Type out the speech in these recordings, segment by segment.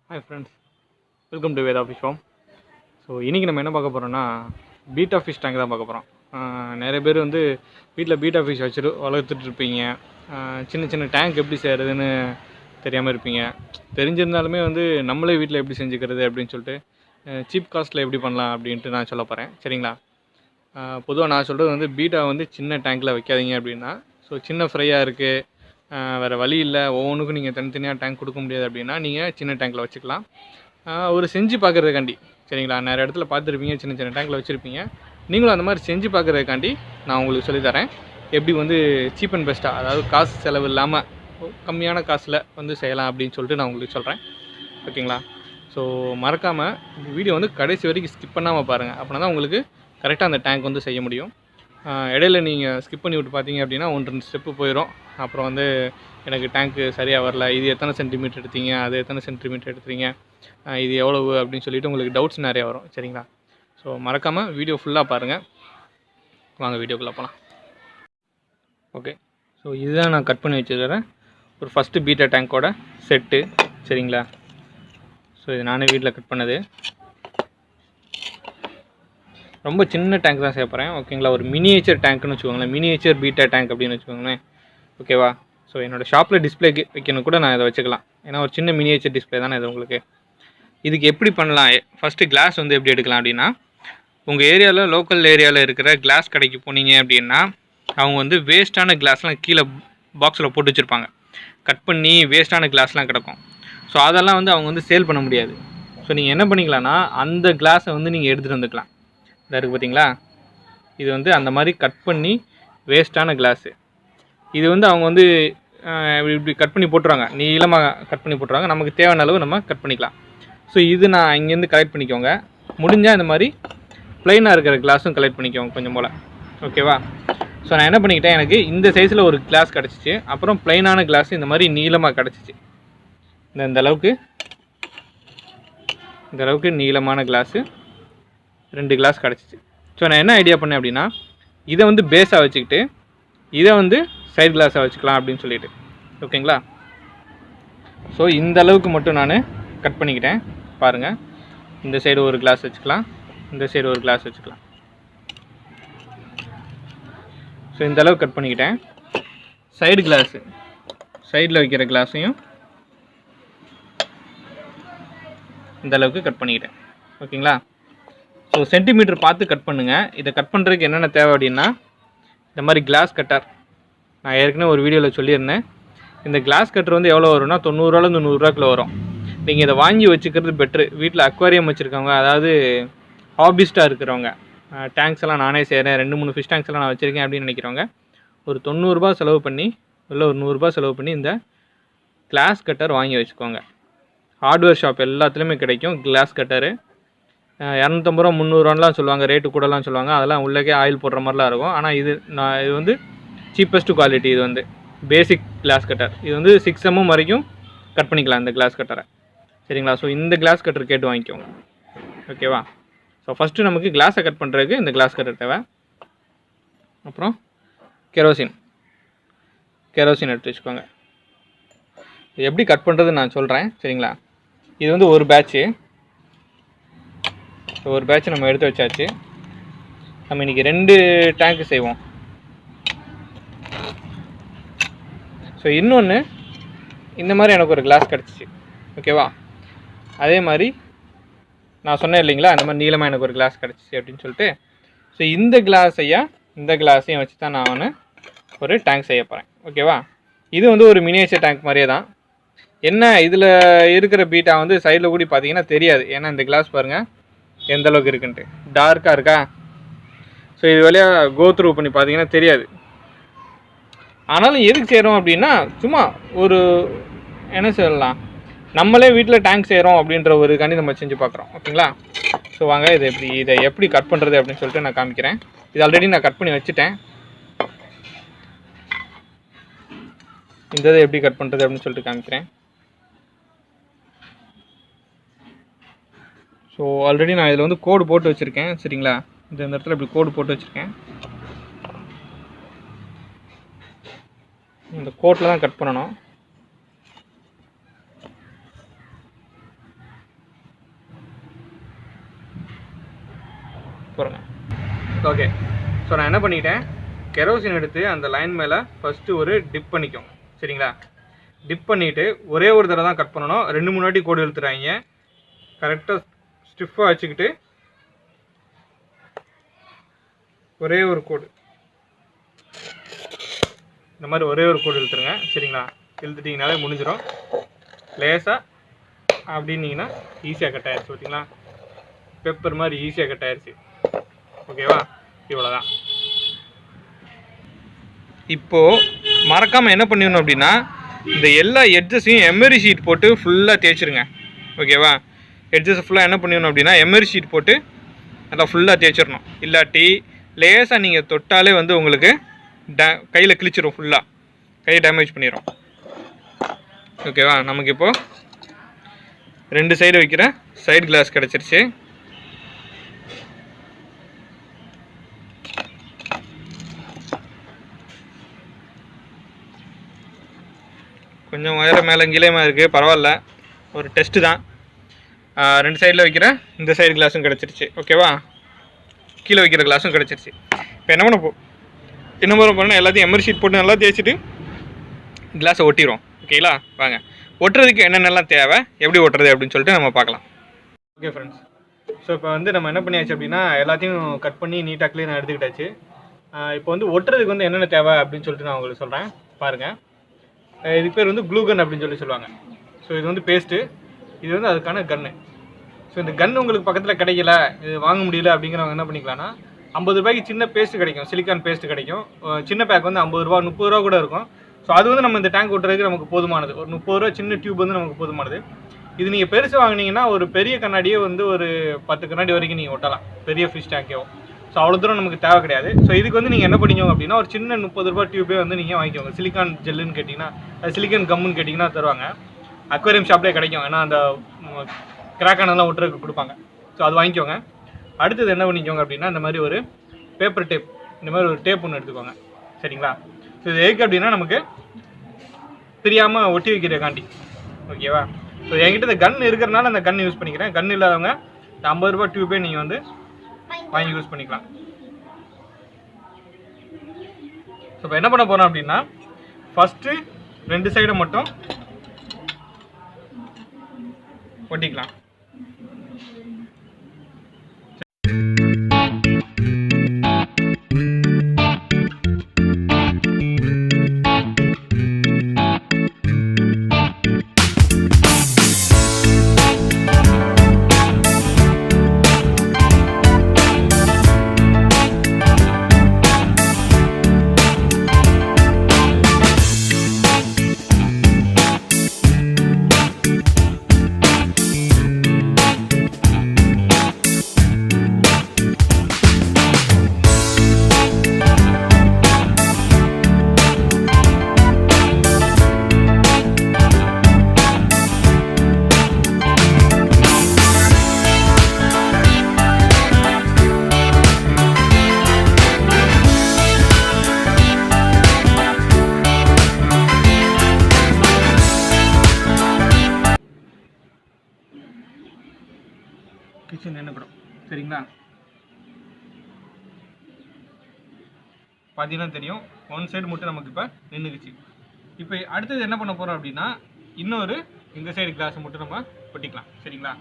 Hi friends, welcome to Veda fish farm. So இன்றைக்கி நம்ம என்ன பார்க்க போகிறோம்னா பீட்டா ஃபிஷ் டேங்க் தான் பார்க்க போகிறோம். நிறைய பேர் வந்து வீட்டில் பீட்டா ஃபிஷ் வளர்த்துட்ருப்பீங்க. சின்ன சின்ன டேங்க் எப்படி செய்கிறதுன்னு தெரியாமல் இருப்பீங்க. தெரிஞ்சிருந்தாலுமே வந்து நம்மளே வீட்டில் எப்படி செஞ்சுக்கிறது அப்படின்னு சொல்லிட்டு சீப் காஸ்ட்டில் எப்படி பண்ணலாம் அப்படின்ட்டு நான் சொல்ல போகிறேன். சரிங்களா? பொதுவாக நான் சொல்கிறது வந்து பீட்டா வந்து சின்ன டேங்க்கில் வைக்காதீங்க அப்படின்னா. ஸோ சின்ன ஃப்ரையாக இருக்குது, வேறு வழி இல்லை, ஒவ்வொன்றுக்கும் நீங்கள் தனித்தனியாக டேங்க் கொடுக்க முடியாது அப்படின்னா நீங்கள் சின்ன டேங்க்கில் வச்சுக்கலாம். ஒரு செஞ்சு பார்க்குறதுக்காண்டி. சரிங்களா? நிறைய இடத்துல பார்த்துருப்பீங்க, சின்ன சின்ன டேங்க்கில் வச்சுருப்பீங்க. நீங்களும் அந்த மாதிரி செஞ்சு பார்க்குறதுக்காண்டி நான் உங்களுக்கு சொல்லித்தரேன் எப்படி வந்து சீப் அண்ட் பெஸ்ட்டாக, அதாவது காசு செலவு இல்லாமல் கம்மியான காசில் வந்து செய்யலாம் அப்படின்னு சொல்லிட்டு நான் உங்களுக்கு சொல்கிறேன். ஓகேங்களா? ஸோ மறக்காமல் இந்த வீடியோ வந்து கடைசி வரைக்கும் ஸ்கிப் பண்ணாமல் பாருங்கள். அப்படின்னா தான் உங்களுக்கு கரெக்டாக அந்த டேங்க் வந்து செய்ய முடியும். இடையில நீங்கள் ஸ்கிப் பண்ணி விட்டு பார்த்தீங்க அப்படின்னா 1-2 ஸ்டெப்பு போயிடும். அப்புறம் வந்து எனக்கு டேங்க்கு சரியாக வரல, இது எத்தனை சென்டிமீட்டர் எடுத்தீங்க, அது எத்தனை சென்டிமீட்டர் எடுத்துறீங்க, இது எவ்வளவு அப்படின்னு சொல்லிவிட்டு உங்களுக்கு டவுட்ஸ் நிறையா வரும். சரிங்களா? ஸோ மறக்காமல் வீடியோ ஃபுல்லாக பாருங்கள். வாங்க வீடியோக்குள்ளே போகலாம். ஓகே, ஸோ இதுதான் நான் கட் பண்ணி வச்சுருக்கிறேன் ஒரு ஃபஸ்ட்டு பீட்டா டேங்க்கோட செட்டு. சரிங்களா? ஸோ இது நானே வீட்டில் கட் பண்ணது. ரொம்ப சின்ன டேங்க் தான் செய்ய போகிறேன். ஓகேங்களா? ஒரு மினியேச்சர் டேங்க்னு வச்சுக்கோங்களேன், மினியேச்சர் பீட்டா டேங்க் அப்படின்னு வச்சுக்கோங்களேன். ஓகேவா? ஸோ என்னோடய ஷாப்பில் டிஸ்பிளேக்கு வைக்கணும் கூட நான் இதை வச்சுக்கலாம். ஏன்னா ஒரு சின்ன மினியேச்சர் டிஸ்பிளே தானே இது உங்களுக்கு. இதுக்கு எப்படி பண்ணலாம்? ஃபஸ்ட்டு கிளாஸ் வந்து எப்படி எடுக்கலாம் அப்படின்னா, உங்கள் ஏரியாவில் லோக்கல் ஏரியாவில் இருக்கிற கிளாஸ் கடைக்கு போனீங்க அப்படின்னா அவங்க வந்து வேஸ்ட்டான கிளாஸ்லாம் கீழே பாக்ஸில் போட்டு வச்சுருப்பாங்க. கட் பண்ணி வேஸ்ட்டான கிளாஸ்லாம் கிடக்கும். ஸோ அதெல்லாம் வந்து அவங்க வந்து சேல் பண்ண முடியாது. ஸோ நீங்கள் என்ன பண்ணிக்கலாம்னா அந்த கிளாஸை வந்து நீங்கள் எடுத்துகிட்டு வந்துக்கலாம். இதாக இருக்குது பார்த்தீங்களா? இது வந்து அந்த மாதிரி கட் பண்ணி வேஸ்ட்டான கிளாஸு. இது வந்து அவங்க வந்து இப்படி கட் பண்ணி போட்டுருவாங்க, நீளமாக கட் பண்ணி போட்டுருவாங்க. நமக்கு தேவையான அளவு நம்ம கட் பண்ணிக்கலாம். ஸோ இது நான் இங்கேருந்து கலெக்ட் பண்ணிக்கோங்க. முடிஞ்சால் இந்த மாதிரி ப்ளைனாக இருக்கிற கிளாஸும் கலெக்ட் பண்ணிக்கோங்க கொஞ்சம் போல். ஓகேவா? ஸோ நான் என்ன பண்ணிக்கிட்டேன், எனக்கு இந்த சைஸில் ஒரு கிளாஸ் கிடச்சிச்சு. அப்புறம் ப்ளைனான கிளாஸ் இந்த மாதிரி நீளமாக கிடச்சிச்சு. இந்த அளவுக்கு நீளமான கிளாஸு 2 கிளாஸ் கிடச்சிச்சு. ஸோ நான் என்ன ஐடியா பண்ணேன் அப்படின்னா, இதை வந்து பேஸாக வச்சுக்கிட்டு இதை வந்து சைட் கிளாஸாக வச்சுக்கலாம் அப்படின்னு சொல்லிட்டு. ஓகேங்களா? ஸோ இந்த அளவுக்கு மட்டும் நான் கட் பண்ணிக்கிட்டேன். பாருங்கள், இந்த சைடு ஒரு கிளாஸ் வச்சுக்கலாம், இந்த சைடு ஒரு கிளாஸ் வச்சுக்கலாம். ஸோ இந்த அளவுக்கு கட் பண்ணிக்கிட்டேன். சைடு கிளாஸு, சைடில் வைக்கிற கிளாஸையும் இந்த அளவுக்கு கட் பண்ணிக்கிட்டேன். ஓகேங்களா? ஸோ சென்டிமீட்டர் பார்த்து கட் பண்ணுங்கள். இதை கட் பண்ணுறதுக்கு என்னென்ன தேவை அப்படின்னா, இந்த மாதிரி கிளாஸ் கட்டர். நான் ஏற்கனவே ஒரு வீடியோவில் சொல்லியிருந்தேன். இந்த கிளாஸ் கட்டர் வந்து எவ்வளோ வரும்னா 90 ரூபாலேருந்து 100 ரூபாய்க்குள்ள வரும். நீங்கள் இதை வாங்கி வச்சுக்கிறது பெட்ரு. வீட்டில் அக்வாரியம் வச்சுருக்கவங்க, அதாவது ஹாபிஸ்ட்டாக இருக்கிறவங்க, டேங்க்ஸ் எல்லாம் நானே செய்கிறேன், 2-3 ஃபிஷ் டேங்க்ஸ் எல்லாம் நான் வச்சுருக்கேன் அப்படின்னு நினைக்கிறவங்க, ஒரு 90 ரூபா செலவு பண்ணி, இல்லை ஒரு 100 ரூபா செலவு பண்ணி இந்த கிளாஸ் கட்டர் வாங்கி வச்சுக்கோங்க. ஹார்ட்வேர் ஷாப் எல்லாத்துலேயுமே கிடைக்கும் கிளாஸ் கட்டரு. 250 ரூபா 300 ரூபான்லாம் சொல்லுவாங்க, ரேட்டு கூடலாம் சொல்லுவாங்க. அதெல்லாம் உள்ளே ஆயில் போடுற மாதிரிலாம் இருக்கும். ஆனால் இது வந்து சீப்பஸ்ட் குவாலிட்டி. இது வந்து பேசிக் கிளாஸ் கட்டர். இது வந்து 6 mm வரைக்கும் கட் பண்ணிக்கலாம் இந்த கிளாஸ் கட்டரை. சரிங்களா? ஸோ இந்த கிளாஸ் கட்டர் கேட்டு வாங்கிக்கோங்க. ஓகேவா? ஸோ ஃபஸ்ட்டு நமக்கு கிளாஸை கட் பண்ணுறதுக்கு இந்த கிளாஸ் கட்டர் தேவை. அப்புறம் கெரோசின் எடுத்து வச்சுக்கோங்க. இது எப்படி கட் பண்ணுறதுன்னு நான் சொல்கிறேன். சரிங்களா? இது வந்து ஒரு பேட்ச்சு நம்ம எடுத்து வச்சாச்சு. நம்ம இன்றைக்கி 2 டேங்க்கு செய்வோம். ஸோ இன்னொன்று, இந்த மாதிரி எனக்கு ஒரு கிளாஸ் கிடச்சிச்சு. ஓகேவா? அதே மாதிரி நான் சொன்னேன் இல்லைங்களா, அந்த மாதிரி நீளமாக எனக்கு ஒரு கிளாஸ் கிடச்சிச்சு அப்படின்னு சொல்லிட்டு. ஸோ இந்த கிளாஸையும் வச்சு தான் நான் ஒரு டேங்க் செய்ய போகிறேன். ஓகேவா? இது வந்து ஒரு மினியேச்சர் டேங்க் மாதிரியே தான். என்ன இதில் இருக்கிற பீட்டா வந்து சைடில் கூடி பார்த்தீங்கன்னா தெரியாது. ஏன்னா இந்த கிளாஸ் பாருங்கள் எந்த அளவுக்கு இருக்குன்ட்டு, டார்க்காக இருக்கா. ஸோ இது வழியாக கோ த்ரூ பண்ணி பார்த்தீங்கன்னா தெரியாது. ஆனாலும் எதுக்கு செய்கிறோம் அப்படின்னா, சும்மா ஒரு என்ன சொல்லலாம், நம்மளே வீட்டில் டேங்க் செய்கிறோம் அப்படின்ற ஒரு கண்டி நம்ம செஞ்சு பார்க்குறோம். ஓகேங்களா? ஸோ வாங்க இதை எப்படி கட் பண்ணுறது அப்படின்னு சொல்லிட்டு நான் காமிக்கிறேன். இது ஆல்ரெடி நான் கட் பண்ணி வச்சுட்டேன். இந்த இதை எப்படி கட் பண்ணுறது அப்படின்னு சொல்லிட்டு காமிக்கிறேன். ஸோ ஆல்ரெடி நான் இதில் வந்து கோடு போட்டு வச்சுருக்கேன். சரிங்களா? இந்த இடத்துல இப்படி கோடு போட்டு வச்சுருக்கேன். இந்த கோட்டில் தான் கட் பண்ணணும். போகிறேங்க. ஓகே, ஸோ நான் என்ன பண்ணிட்டேன், கெரோசின் எடுத்து அந்த லைன் மேலே ஃபஸ்ட்டு ஒரு டிப் பண்ணிக்கோங்க. சரிங்களா? டிப் பண்ணிவிட்டு ஒரே ஒரு தடவை தான் கட் பண்ணணும். 2-3 வாட்டி கோடு இழுத்துறாங்க. கரெக்டாக ஸ்டிஃபாக வச்சுக்கிட்டு ஒரே ஒரு கோடு, இந்த மாதிரி ஒரே ஒரு கோடு இழுத்துருங்க. சரிங்களா? இழுத்துட்டிங்கனாலே முடிஞ்சிடும். லேசாக அப்படின்னீங்கன்னா ஈஸியாக கட் ஆயிடுச்சு. பார்த்தீங்களா? பெப்பர் மாதிரி ஈஸியாக கட் ஆயிடுச்சு. ஓகேவா? இவ்வளோதான். இப்போது மறக்காமல் என்ன பண்ணிடணும் அப்படின்னா, இந்த எல்லா எட்ஜஸையும் எமரி ஷீட் போட்டு ஃபுல்லாக தேய்ச்சிருங்க. ஓகேவா? எட்ஜஸ் ஃபுல்லாக என்ன பண்ணிடணும் அப்படின்னா எமரி ஷீட் போட்டு நல்லா ஃபுல்லாக தேய்ச்சிடணும். இல்லாட்டி லேசாக நீங்கள் தொட்டாலே வந்து உங்களுக்கு கையில் கிழிச்சிடும், ஃபுல்லாக கையை டேமேஜ் பண்ணிடும். ஓகேவா? நமக்கு இப்போது 2 சைடு வைக்கிற சைடு கிளாஸ் கிடச்சிருச்சு. கொஞ்சம் உயரம் மேலே கீழேமா இருக்குது, பரவாயில்ல, ஒரு டெஸ்ட்டு தான். 2 சைடில் வைக்கிற இந்த சைடு கிளாஸும் கிடச்சிருச்சு. ஓகேவா? கீழே வைக்கிற கிளாஸும் கிடச்சிருச்சு. இப்போ என்ன பண்ண போனால் எல்லாத்தையும் எமரி ஷீட் போட்டு நல்லா தேய்ச்சிட்டு கிளாஸை ஒட்டிடுவோம். ஓகேங்களா? வாங்க, ஒட்டுறதுக்கு என்னென்னலாம் தேவை, எப்படி ஒட்டுறது அப்படின்னு சொல்லிட்டு நம்ம பார்க்கலாம். ஓகே ஃப்ரெண்ட்ஸ், ஸோ இப்போ வந்து நம்ம என்ன பண்ணியாச்சு அப்படின்னா எல்லாத்தையும் கட் பண்ணி நீட்டாக க்ளீனாக எடுத்துக்கிட்டாச்சு. இப்போ வந்து ஒட்டுறதுக்கு வந்து என்னென்ன தேவை அப்படின்னு சொல்லிட்டு நான் உங்களுக்கு சொல்கிறேன். பாருங்கள், இதுக்கு பேர் வந்து க்ளூ கன் அப்படின்னு சொல்லுவாங்க. ஸோ இது வந்து பேஸ்ட்டு, இது வந்து அதுக்கான கன்று. ஸோ இந்த கன்று உங்களுக்கு பக்கத்தில் கிடைக்கல, இது வாங்க முடியல அப்படிங்கிறவங்க என்ன பண்ணிக்கலாம்னா 50 ரூபாய்க்கு சின்ன பேஸ்ட்டு கிடைக்கும், சிலிக்கான் பேஸ்ட்டு கிடைக்கும். சின்ன பேக் வந்து 50 ரூபா 30 ரூபா கூட இருக்கும். ஸோ அது வந்து நம்ம இந்த டேங்க் ஒட்டுறதுக்கு நமக்கு போதுமானது. ஒரு 30 ரூபா சின்ன டியூப் வந்து நமக்கு போதுமானது. இது நீங்கள் பெருசு வாங்கினீங்கன்னா ஒரு பெரிய கண்ணாடியே வந்து ஒரு 10 கண்ணாடி வரைக்கும் நீங்கள் ஒட்டலாம், பெரிய ஃபிஷ் டேங்கேவோ. ஸோ அவ்வளோ தூரம் நமக்கு தேவை கிடையாது. ஸோ இதுக்கு வந்து நீங்கள் என்ன பண்ணிக்கோங்க அப்படின்னா ஒரு சின்ன 30 ரூபா டியூபே வந்து நீங்கள் வாங்கிக்கோங்க. சிலிக்கான் ஜெல்லுன்னு கேட்டிங்கன்னா, சிலிக்கான் கம்முன்னு கேட்டிங்கன்னா தருவாங்க. அக்வேரியம் ஷாப்லேயே கிடைக்கும், ஏன்னா அந்த கிராக்கானெல்லாம் ஒட்டுறதுக்கு கொடுப்பாங்க. ஸோ அது வாங்கிக்கோங்க. அடுத்தது என்ன பண்ணிக்கோங்க அப்படின்னா இந்த மாதிரி ஒரு பேப்பர் டேப், இந்த மாதிரி ஒரு டேப் ஒன்று எடுத்துக்கோங்க. சரிங்களா? ஸோ இது எதுக்கு அப்படின்னா நமக்கு தெரியாமல் ஒட்டி வைக்கிறக்காண்டி. ஓகேவா? ஸோ என்கிட்ட இந்த கன் இருக்கிறனால அந்த கன் யூஸ் பண்ணிக்கிறேன். கன் இல்லாதவங்க இந்த 50 ரூபா டியூபே நீங்கள் வந்து வாங்கி யூஸ் பண்ணிக்கலாம். ஸோ இப்போ என்ன பண்ண போகிறோம் அப்படின்னா ஃபஸ்ட்டு 2 சைடை மட்டும் ஒட்டிக்கலாம். கிச்சன் நின்றுடும். சரிங்களா? பார்த்தீங்கன்னா தெரியும், 1 சைடு மட்டும் நமக்கு இப்போ நின்றுக்குச்சு. இப்போ அடுத்தது என்ன பண்ண போகிறோம் அப்படின்னா இன்னொரு இந்த சைடு கிளாஸ் மட்டும் நம்ம ஒட்டிக்கலாம். சரிங்களா?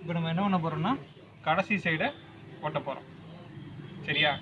இப்போ நம்ம என்ன பண்ண போகிறோம்னா கடைசி சைடை ஒட்ட போகிறோம். சரியா?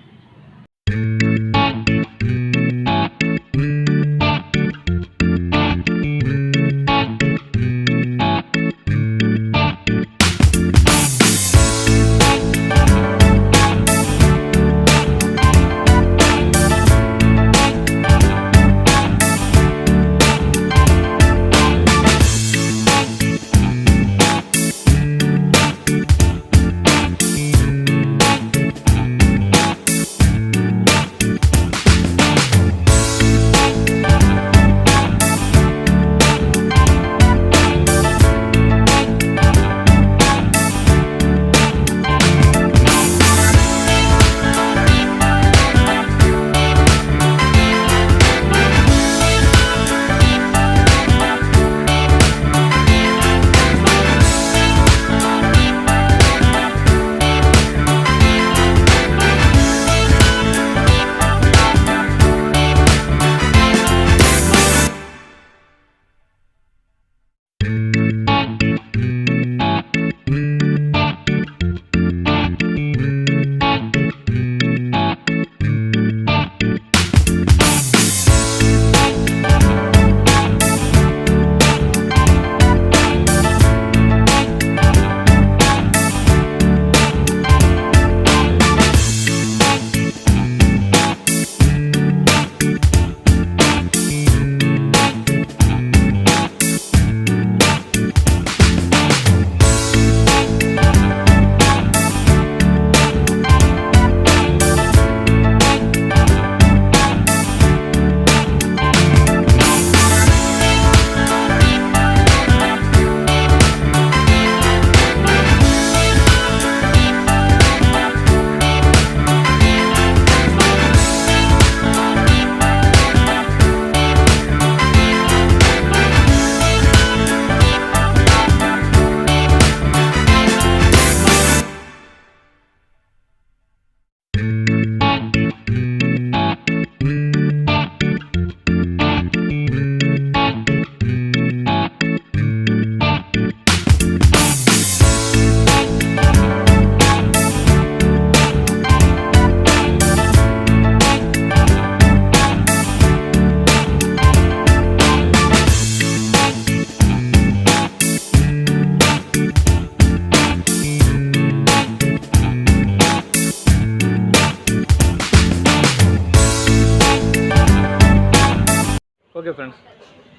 ஓகே ஃப்ரெண்ட்ஸ்,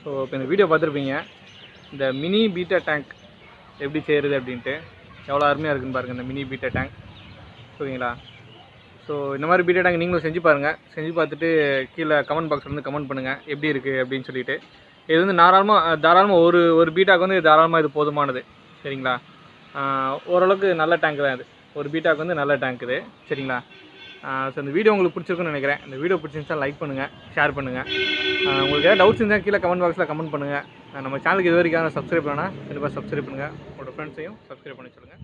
ஸோ இப்போ இந்த வீடியோ பார்த்துருப்பீங்க. இந்த மினி பீட்டா டேங்க் எப்படி செய்கிறது அப்படின்ட்டு எவ்வளோ அருமையாக இருக்குன்னு பாருங்கள் இந்த மினி பீட்டா டேங்க். ஓகேங்களா? ஸோ இந்த மாதிரி பீட்டா டேங்க் நீங்களும் செஞ்சு பாருங்கள். செஞ்சு பார்த்துட்டு கீழே கமெண்ட் பாக்ஸில் வந்து கமெண்ட் பண்ணுங்கள் எப்படி இருக்குது அப்படின்னு சொல்லிட்டு. இது வந்து தாராளமாக ஒரு பீட்டாக்கு வந்து தாராளமாக இது போதுமானது. சரிங்களா? ஓரளவுக்கு நல்ல டேங்க் தான் இது. ஒரு பீட்டாக்கு வந்து நல்ல டேங்க் இது. சரிங்களா? ஸோ இந்த வீடியோ உங்களுக்கு பிடிச்சிருக்குன்னு நினைக்கிறேன். இந்த வீடியோ பிடிச்சிருந்துச்சா லைக் பண்ணுங்கள், ஷேர் பண்ணுங்கள். உங்களுக்கு ஏதாவது டவுட்ஸ் இருந்தால் கீழே கமெண்ட் பாக்ஸில் கமெண்ட் பண்ணுங்கள். நம்ம சேனலுக்கு இது வரைக்கும் சப்ஸ்கிரைப் பண்ணால் கண்டிப்பாக சப்ஸ்கிரைப் பண்ணுங்கள். உங்களோட ஃப்ரெண்ட்ஸையும் சப்ஸ்கிரைப் பண்ணி சொல்லுங்கள்.